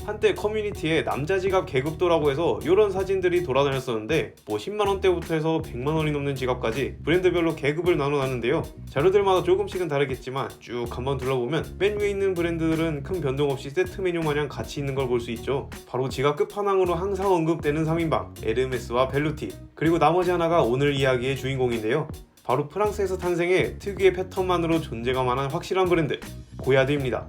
한때 커뮤니티에 남자 지갑 계급도라고 해서 이런 사진들이 돌아다녔었는데 뭐 10만원대부터 해서 100만원이 넘는 지갑까지 브랜드별로 계급을 나눠놨는데요. 자료들마다 조금씩은 다르겠지만 쭉 한번 둘러보면 맨 위에 있는 브랜드들은 큰 변동 없이 세트 메뉴 마냥 같이 있는 걸 볼 수 있죠. 바로 지갑 끝판왕으로 항상 언급되는 3인방 에르메스와 벨루티, 그리고 나머지 하나가 오늘 이야기의 주인공인데요. 바로 프랑스에서 탄생해 특유의 패턴만으로 존재감만한 확실한 브랜드 고야드입니다.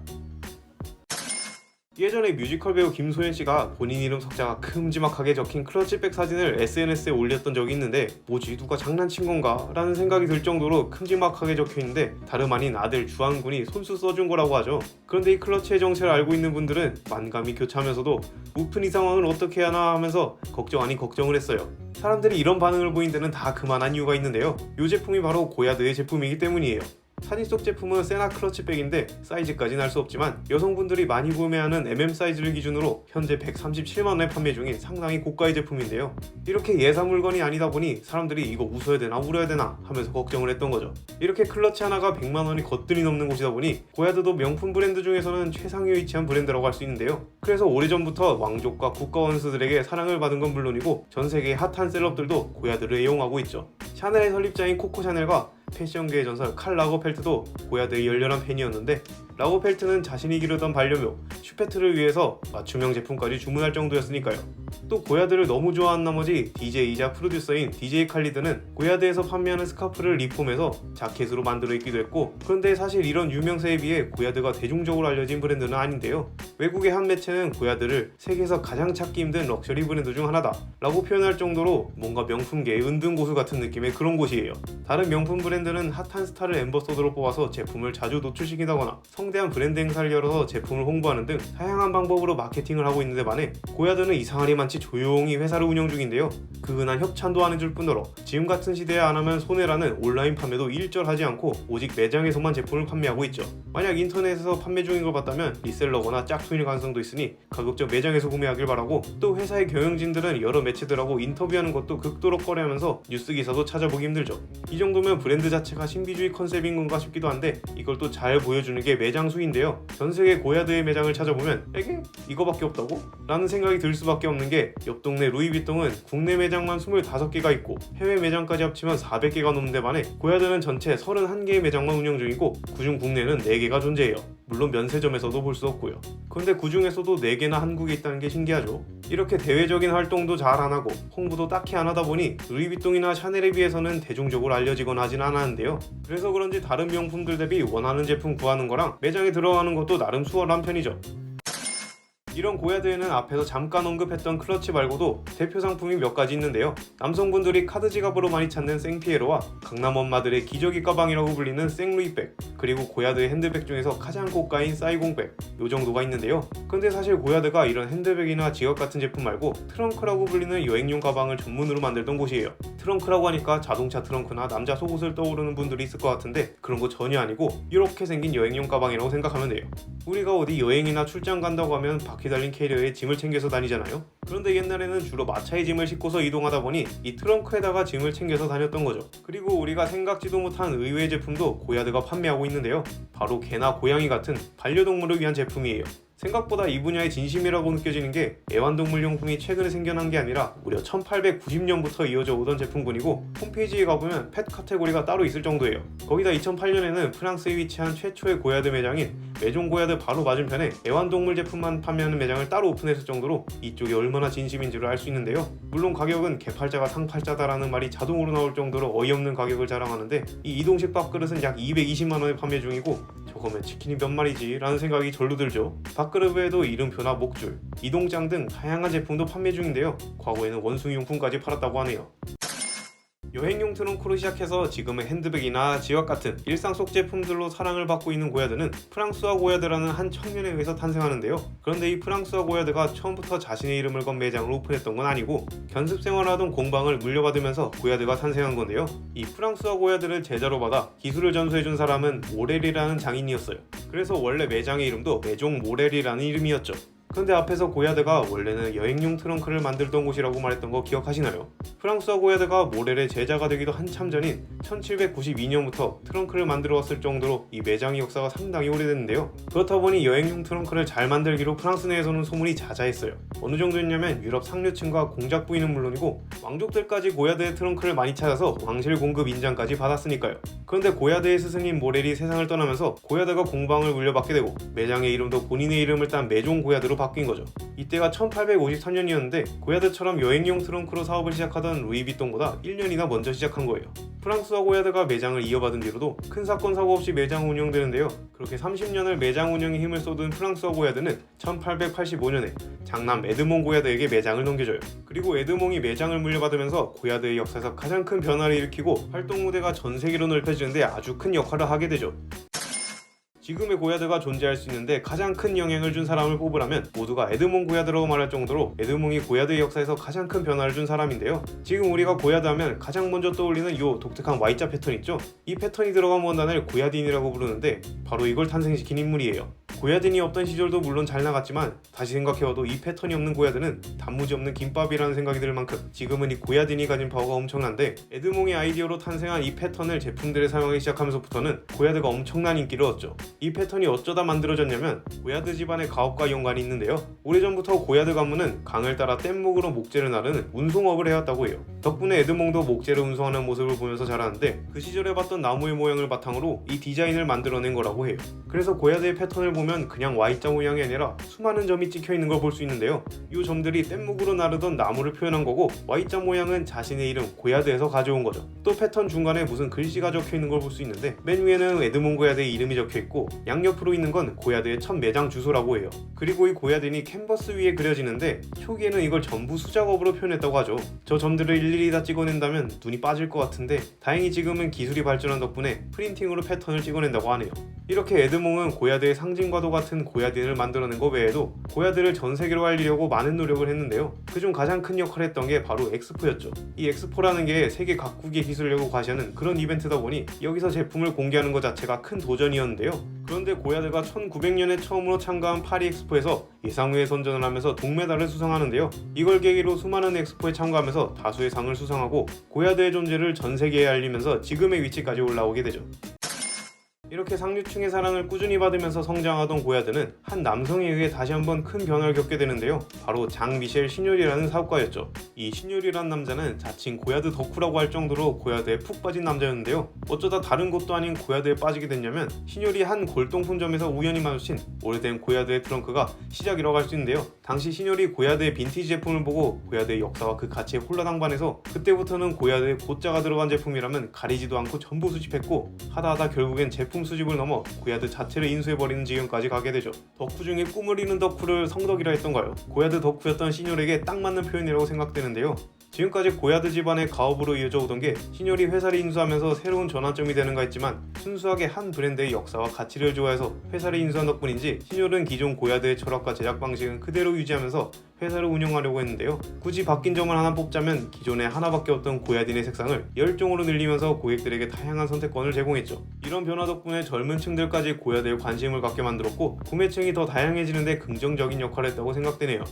예전에 뮤지컬 배우 김소연씨가 본인 이름 석자가 큼지막하게 적힌 클러치백 사진을 SNS에 올렸던 적이 있는데 뭐지 누가 장난친 건가 라는 생각이 들 정도로 큼지막하게 적혀있는데 다름 아닌 아들 주한군이 손수 써준 거라고 하죠. 그런데 이 클러치의 정체를 알고 있는 분들은 만감이 교차하면서도 우픈 이 상황을 어떻게 하나 하면서 걱정 아닌 걱정을 했어요. 사람들이 이런 반응을 보인 데는 다 그만한 이유가 있는데요. 이 제품이 바로 고야드의 제품이기 때문이에요. 사진 속 제품은 세나 클러치백인데 사이즈까지는 알 수 없지만 여성분들이 많이 구매하는 MM 사이즈를 기준으로 현재 137만원에 판매 중인 상당히 고가의 제품인데요. 이렇게 예사 물건이 아니다 보니 사람들이 이거 웃어야 되나 울어야 되나 하면서 걱정을 했던 거죠. 이렇게 클러치 하나가 100만원이 거뜬히 넘는 곳이다 보니 고야드도 명품 브랜드 중에서는 최상위에 위치한 브랜드라고 할 수 있는데요. 그래서 오래전부터 왕족과 국가원수들에게 사랑을 받은 건 물론이고 전 세계의 핫한 셀럽들도 고야드를 애용하고 있죠. 샤넬의 설립자인 코코 샤넬과 패션계의 전설 칼 라거펠트도 고야드의 열렬한 팬이었는데, 라거펠트는 자신이 기르던 반려묘 슈페트를 위해서 맞춤형 제품까지 주문할 정도였으니까요. 또 고야드를 너무 좋아한 나머지 DJ이자 프로듀서인 DJ 칼리드는 고야드에서 판매하는 스카프를 리폼해서 자켓으로 만들어 입기도 했고, 그런데 사실 이런 유명세에 비해 고야드가 대중적으로 알려진 브랜드는 아닌데요. 외국의 한 매체는 고야드를 세계에서 가장 찾기 힘든 럭셔리 브랜드 중 하나다 라고 표현할 정도로 뭔가 명품계의 은둔고수 같은 느낌의 그런 곳이에요. 다른 명품 브랜드는 핫한 스타를 앰버서더로 뽑아서 제품을 자주 노출시킨다거나 성대한 브랜드 행사를 열어서 제품을 홍보하는 등 다양한 방법으로 마케팅을 하고 있는데 반해 고야드는 이상하리 많지 조용히 회사를 운영 중인데요. 그은한 협찬도 안 해줄 뿐더러 지금 같은 시대에 안 하면 손해라는 온라인 판매도 일절하지 않고 오직 매장에서만 제품을 판매하고 있죠. 만약 인터넷에서 판매 중인 걸 봤다면 리셀러거나 짝퉁일 가능성도 있으니 가급적 매장에서 구매하길 바라고, 또 회사의 경영진들은 여러 매체들하고 인터뷰하는 것도 극도로 꺼려하면서 뉴스 기사도 찾아보기 힘들죠. 이 정도면 브랜드 자체가 신비주의 컨셉인 건가 싶기도 한데 이걸 또 잘 보여주는 게 매장 수인데요. 전세계 고야드의 매장을 찾아보면 에게? 이거밖에 없다고? 라는 생각이 들 수밖에 없는 게 옆 동네 루이비통은 국내 매장만 25개가 있고 해외 매장까지 합치면 400개가 넘는데 반해 고야드는 전체 31개의 매장만 운영 중이고 그중 국내는 4개가 존재해요. 물론 면세점에서도 볼 수 없고요. 그런데 그 중에서도 4개나 한국에 있다는 게 신기하죠. 이렇게 대외적인 활동도 잘 안 하고 홍보도 딱히 안 하다 보니 루이비통이나 샤넬에 비해서는 대중적으로 알려지거나 하진 않았는데요. 그래서 그런지 다른 명품들 대비 원하는 제품 구하는 거랑 매장에 들어가는 것도 나름 수월한 편이죠. 이런 고야드에는 앞에서 잠깐 언급했던 클러치 말고도 대표 상품이 몇 가지 있는데요. 남성분들이 카드 지갑으로 많이 찾는 생피에로와 강남 엄마들의 기저귀 가방이라고 불리는 생루이백, 그리고 고야드의 핸드백 중에서 가장 고가인 사이공백, 요 정도가 있는데요. 근데 사실 고야드가 이런 핸드백이나 지갑 같은 제품 말고 트렁크라고 불리는 여행용 가방을 전문으로 만들던 곳이에요. 트렁크라고 하니까 자동차 트렁크나 남자 속옷을 떠오르는 분들이 있을 것 같은데 그런 거 전혀 아니고 이렇게 생긴 여행용 가방이라고 생각하면 돼요. 우리가 어디 여행이나 출장 간다고 하면 바퀴 달린 캐리어에 짐을 챙겨서 다니잖아요. 그런데 옛날에는 주로 마차에 짐을 싣고서 이동하다 보니 이 트렁크에다가 짐을 챙겨서 다녔던 거죠. 그리고 우리가 생각지도 못한 의외의 제품도 고야드가 판매하고 있는데요. 바로 개나 고양이 같은 반려동물을 위한 제품이에요. 생각보다 이 분야의 진심이라고 느껴지는 게 애완동물 용품이 최근에 생겨난 게 아니라 무려 1890년부터 이어져 오던 제품군이고, 홈페이지에 가보면 펫 카테고리가 따로 있을 정도예요. 거기다 2008년에는 프랑스에 위치한 최초의 고야드 매장인 메종 고야드 바로 맞은편에 애완동물 제품만 판매하는 매장을 따로 오픈했을 정도로 이쪽이 얼마나 진심인지를 알 수 있는데요. 물론 가격은 개팔자가 상팔자다라는 말이 자동으로 나올 정도로 어이없는 가격을 자랑하는데 이 이동식 밥그릇은 약 220만원에 판매 중이고 저거면 치킨이 몇 마리지 라는 생각이 절로 들죠. 밥그릇 외에도 이름표나 목줄, 이동장 등 다양한 제품도 판매 중인데요. 과거에는 원숭이 용품까지 팔았다고 하네요. 여행용 트렁크로 시작해서 지금은 핸드백이나 지갑 같은 일상 속 제품들로 사랑을 받고 있는 고야드는 프랑스와 고야드라는 한 청년에 의해서 탄생하는데요. 그런데 이 프랑스와 고야드가 처음부터 자신의 이름을 건 매장을 오픈했던 건 아니고 견습 생활하던 공방을 물려받으면서 고야드가 탄생한 건데요. 이 프랑스와 고야드를 제자로 받아 기술을 전수해준 사람은 모렐이라는 장인이었어요. 그래서 원래 매장의 이름도 메종 모렐이라는 이름이었죠. 그런데 앞에서 고야드가 원래는 여행용 트렁크를 만들던 곳이라고 말했던 거 기억하시나요? 프랑스와 고야드가 모렐의 제자가 되기도 한참 전인 1792년부터 트렁크를 만들어 왔을 정도로 이 매장의 역사가 상당히 오래됐는데요. 그렇다 보니 여행용 트렁크를 잘 만들기로 프랑스 내에서는 소문이 자자했어요. 어느 정도였냐면 유럽 상류층과 공작 부인은 물론이고 왕족들까지 고야드의 트렁크를 많이 찾아서 왕실 공급 인장까지 받았으니까요. 그런데 고야드의 스승인 모렐이 세상을 떠나면서 고야드가 공방을 물려받게 되고 매장의 이름도 본인의 이름을 딴 메종 고야드로 바뀐 거죠. 이때가 1853년이었는데 고야드처럼 여행용 트렁크로 사업을 시작하던 루이비통보다 1년이나 먼저 시작한 거예요. 프랑스와 고야드가 매장을 이어받은 뒤로도 큰 사건 사고 없이 매장 운영되는데요. 그렇게 30년을 매장 운영에 힘을 쏟은 프랑스와 고야드는 1885년에 장남 에드몽 고야드에게 매장을 넘겨줘요. 그리고 에드몽이 매장을 물려받으면서 고야드의 역사에서 가장 큰 변화를 일으키고 활동 무대가 전 세계로 넓혀지는데 아주 큰 역할을 하게 되죠. 지금의 고야드가 존재할 수 있는데 가장 큰 영향을 준 사람을 뽑으라면 모두가 에드몽 고야드라고 말할 정도로 에드몽이 고야드의 역사에서 가장 큰 변화를 준 사람인데요. 지금 우리가 고야드 하면 가장 먼저 떠올리는 이 독특한 Y자 패턴 있죠? 이 패턴이 들어간 원단을 고야딘이라고 부르는데 바로 이걸 탄생시킨 인물이에요. 고야딘이 없던 시절도 물론 잘 나갔지만 다시 생각해봐도 이 패턴이 없는 고야드는 단무지 없는 김밥이라는 생각이 들 만큼 지금은 이 고야딘이 가진 파워가 엄청난데 에드몽의 아이디어로 탄생한 이 패턴을 제품들에 사용하기 시작하면서부터는 고야드가 엄청난 인기를 얻죠. 이 패턴이 어쩌다 만들어졌냐면 고야드 집안의 가업과 연관이 있는데요. 오래전부터 고야드 가문은 강을 따라 뗏목으로 목재를 나르는 운송업을 해왔다고 해요. 덕분에 에드몽도 목재를 운송하는 모습을 보면서 자라는데 그 시절에 봤던 나무의 모양을 바탕으로 이 디자인을 만들어낸 거라고 해요. 그래서 고야드의 패턴을 보면 그냥 Y자 모양이 아니라 수많은 점이 찍혀있는 걸 볼 수 있는데요. 이 점들이 뗏목으로 나르던 나무를 표현한 거고 Y자 모양은 자신의 이름 고야드에서 가져온 거죠. 또 패턴 중간에 무슨 글씨가 적혀있는 걸 볼 수 있는데 맨 위에는 에드몽 고야드의 이름이 적혀있고 양옆으로 있는 건 고야드의 첫 매장 주소라고 해요. 그리고 이 고야드니 캔버스 위에 그려지는데 초기에는 이걸 전부 수작업으로 표현했다고 하죠. 저 점들을 일일이 다 찍어낸다면 눈이 빠질 것 같은데 다행히 지금은 기술이 발전한 덕분에 프린팅으로 패턴을 찍어낸다고 하네요. 이렇게 에드몽은 고야드의 상징과도 같은 고야딘을 만들어낸 것 외에도 고야드를 전 세계로 알리려고 많은 노력을 했는데요. 그중 가장 큰 역할을 했던 게 바로 엑스포였죠. 이 엑스포라는 게 세계 각국의 기술을 내고 과시하는 그런 이벤트다 보니 여기서 제품을 공개하는 것 자체가 큰 도전이었는데요. 그런데 고야드가 1900년에 처음으로 참가한 파리 엑스포에서 예상외의 선전을 하면서 동메달을 수상하는데요. 이걸 계기로 수많은 엑스포에 참가하면서 다수의 상을 수상하고 고야드의 존재를 전 세계에 알리면서 지금의 위치까지 올라오게 되죠. 이렇게 상류층의 사랑을 꾸준히 받으면서 성장하던 고야드는 한 남성에 의해 다시 한번 큰 변화를 겪게 되는데요. 바로 장 미셸 시뇨리라는 사업가였죠. 이 시뇨리라는 남자는 자칭 고야드 덕후라고 할 정도로 고야드에 푹 빠진 남자였는데요. 어쩌다 다른 곳도 아닌 고야드에 빠지게 됐냐면 시뇨리 한 골동품점에서 우연히 마주친 오래된 고야드의 트렁크가 시작이라고 할 수 있는데요. 당시 시뇨리 고야드의 빈티지 제품을 보고 고야드의 역사와 그 가치에 홀라당반해서 그때부터는 고야드의 고자가 들어간 제품이라면 가리지도 않고 전부 수집했고 하다하다 결국엔 제품 수집을 넘어 고야드 자체를 인수해버리는 지경까지 가게 되죠. 덕후 중에 꿈을 이룬 덕후를 성덕이라 했던가요? 고야드 덕후였던 시뇨리에게 딱 맞는 표현이라고 생각되는데요. 지금까지 고야드 집안의 가업으로 이어져 오던 게 시뇨리 회사를 인수하면서 새로운 전환점이 되는가 했지만 순수하게 한 브랜드의 역사와 가치를 좋아해서 회사를 인수한 덕분인지 시뇨리는 기존 고야드의 철학과 제작 방식은 그대로 유지하면서 회사를 운영하려고 했는데요. 굳이 바뀐 점을 하나 뽑자면 기존에 하나밖에 없던 고야딘의 색상을 10종으로 늘리면서 고객들에게 다양한 선택권을 제공했죠. 이런 변화 덕분에 젊은 층들까지 고야드에 관심을 갖게 만들었고 구매층이 더 다양해지는데 긍정적인 역할을 했다고 생각되네요.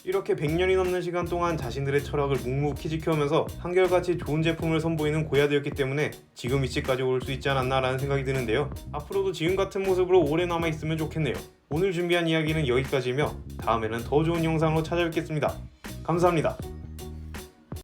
이렇게 100년이 넘는 시간 동안 자신들의 철학을 묵묵히 지켜오면서 한결같이 좋은 제품을 선보이는 고야드였기 때문에 지금 위치까지 올 수 있지 않았나 라는 생각이 드는데요. 앞으로도 지금 같은 모습으로 오래 남아있으면 좋겠네요. 오늘 준비한 이야기는 여기까지이며 다음에는 더 좋은 영상으로 찾아뵙겠습니다. 감사합니다.